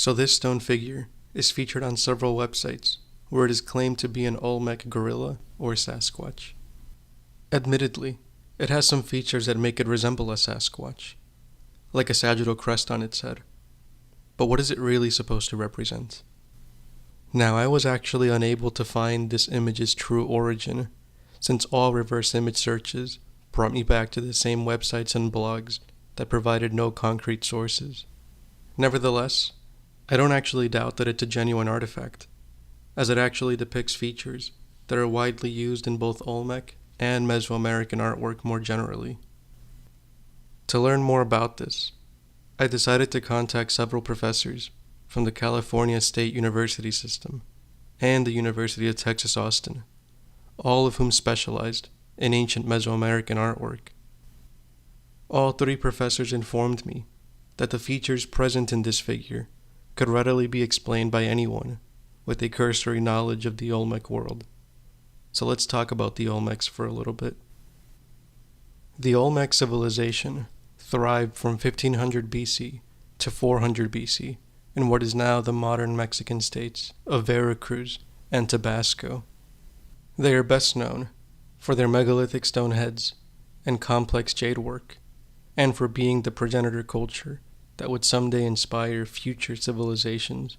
So this stone figure is featured on several websites where it is claimed to be an Olmec gorilla or Sasquatch. Admittedly, it has some features that make it resemble a Sasquatch, like a sagittal crest on its head. But what is it really supposed to represent? Now, I was actually unable to find this image's true origin, since all reverse image searches brought me back to the same websites and blogs that provided no concrete sources. Nevertheless, I don't actually doubt that it's a genuine artifact, as it actually depicts features that are widely used in both Olmec and Mesoamerican artwork more generally. To learn more about this, I decided to contact several professors from the California State University system and the University of Texas Austin, all of whom specialized in ancient Mesoamerican artwork. All three professors informed me that the features present in this figure could readily be explained by anyone with a cursory knowledge of the Olmec world. So let's talk about the Olmecs for a little bit. The Olmec civilization thrived from 1500 BC to 400 BC in what is now the modern Mexican states of Veracruz and Tabasco. They are best known for their megalithic stone heads and complex jade work, and for being the progenitor culture that would someday inspire future civilizations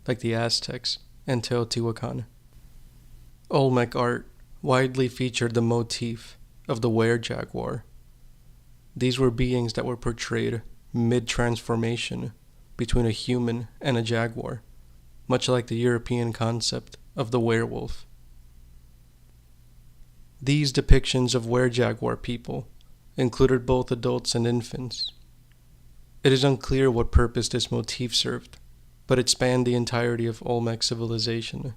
like the Aztecs and Teotihuacan. Olmec art widely featured the motif of the were-jaguar. These were beings that were portrayed mid-transformation between a human and a jaguar, much like the European concept of the werewolf. These depictions of were-jaguar people included both adults and infants. It is unclear what purpose this motif served, but it spanned the entirety of Olmec civilization.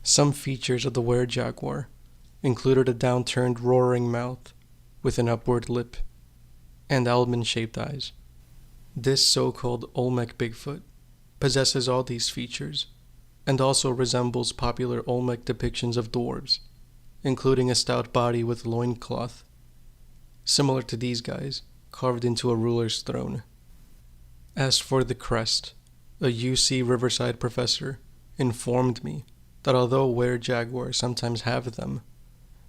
Some features of the were-jaguar included a downturned roaring mouth with an upward lip and almond-shaped eyes. This so-called Olmec Bigfoot possesses all these features and also resembles popular Olmec depictions of dwarves, including a stout body with loincloth, similar to these guys, carved into a ruler's throne. As for the crest, a UC Riverside professor informed me that although were-jaguars sometimes have them,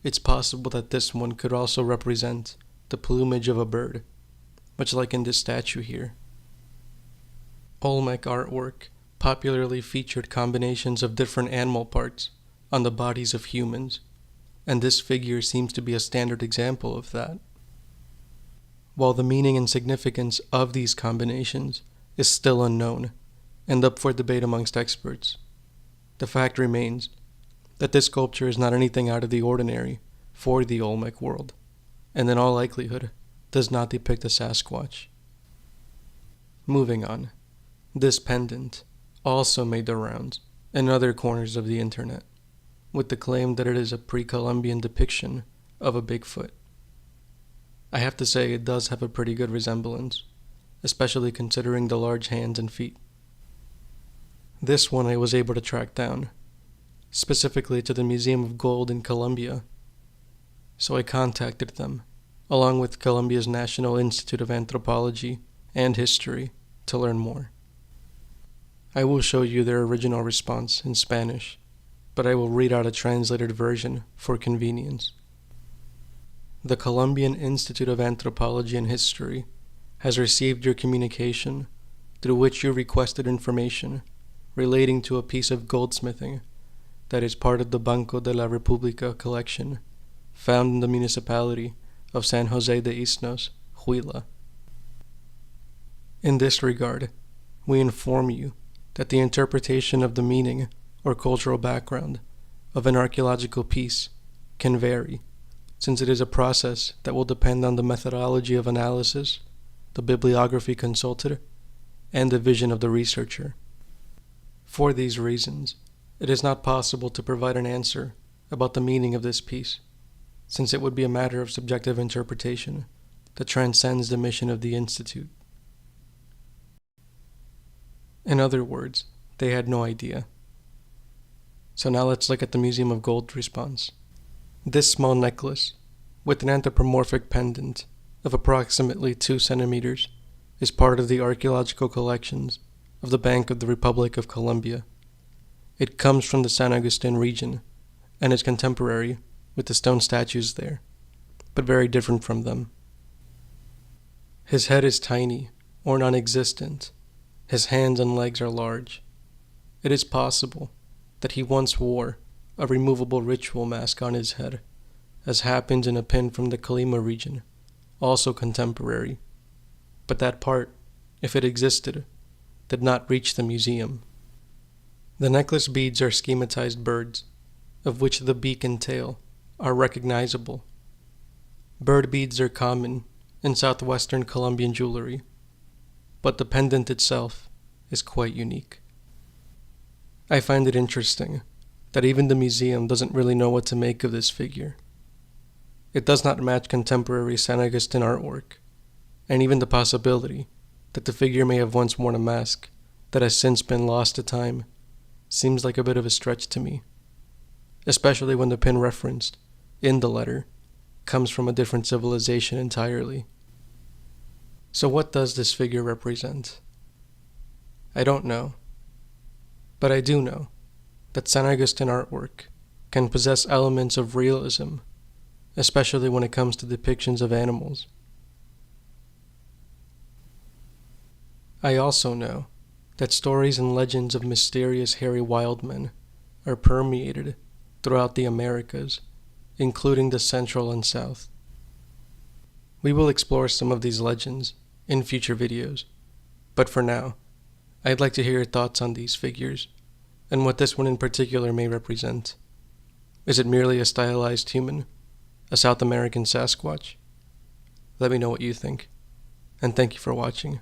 it's possible that this one could also represent the plumage of a bird, much like in this statue here. Olmec artwork popularly featured combinations of different animal parts on the bodies of humans, and this figure seems to be a standard example of that. While the meaning and significance of these combinations is still unknown and up for debate amongst experts, the fact remains that this sculpture is not anything out of the ordinary for the Olmec world, and in all likelihood does not depict a Sasquatch. Moving on, this pendant also made the rounds in other corners of the internet, with the claim that it is a pre-Columbian depiction of a Bigfoot. I have to say it does have a pretty good resemblance, especially considering the large hands and feet. This one I was able to track down, specifically to the Museum of Gold in Colombia. So I contacted them, along with Colombia's National Institute of Anthropology and History, to learn more. I will show you their original response in Spanish, but I will read out a translated version for convenience. The Colombian Institute of Anthropology and History has received your communication through which you requested information relating to a piece of goldsmithing that is part of the Banco de la República collection found in the municipality of San Jose de Isnos, Huila. In this regard, we inform you that the interpretation of the meaning or cultural background of an archaeological piece can vary, since it is a process that will depend on the methodology of analysis, the bibliography consulted, and the vision of the researcher. For these reasons, it is not possible to provide an answer about the meaning of this piece, since it would be a matter of subjective interpretation that transcends the mission of the Institute. In other words, they had no idea. So now let's look at the Museum of Gold response. This small necklace, with an anthropomorphic pendant of approximately 2 centimeters, is part of the archaeological collections of the Bank of the Republic of Colombia. It comes from the San Agustin region, and is contemporary with the stone statues there, but very different from them. His head is tiny, or non-existent. His hands and legs are large. It is possible that he once wore a removable ritual mask on his head, as happens in a pin from the Colima region, also contemporary. But that part, if it existed, did not reach the museum. The necklace beads are schematized birds, of which the beak and tail are recognizable. Bird beads are common in southwestern Colombian jewelry, but the pendant itself is quite unique. I find it interesting that even the museum doesn't really know what to make of this figure. It does not match contemporary San Agustin artwork, and even the possibility that the figure may have once worn a mask that has since been lost to time seems like a bit of a stretch to me, especially when the pin referenced in the letter comes from a different civilization entirely. So what does this figure represent? I don't know, but I do know that San Agustin artwork can possess elements of realism, especially when it comes to depictions of animals. I also know that stories and legends of mysterious hairy wild men are permeated throughout the Americas, including the Central and South. We will explore some of these legends in future videos, but for now, I'd like to hear your thoughts on these figures, and what this one in particular may represent. Is it merely a stylized human? A South American Sasquatch? Let me know what you think, and thank you for watching.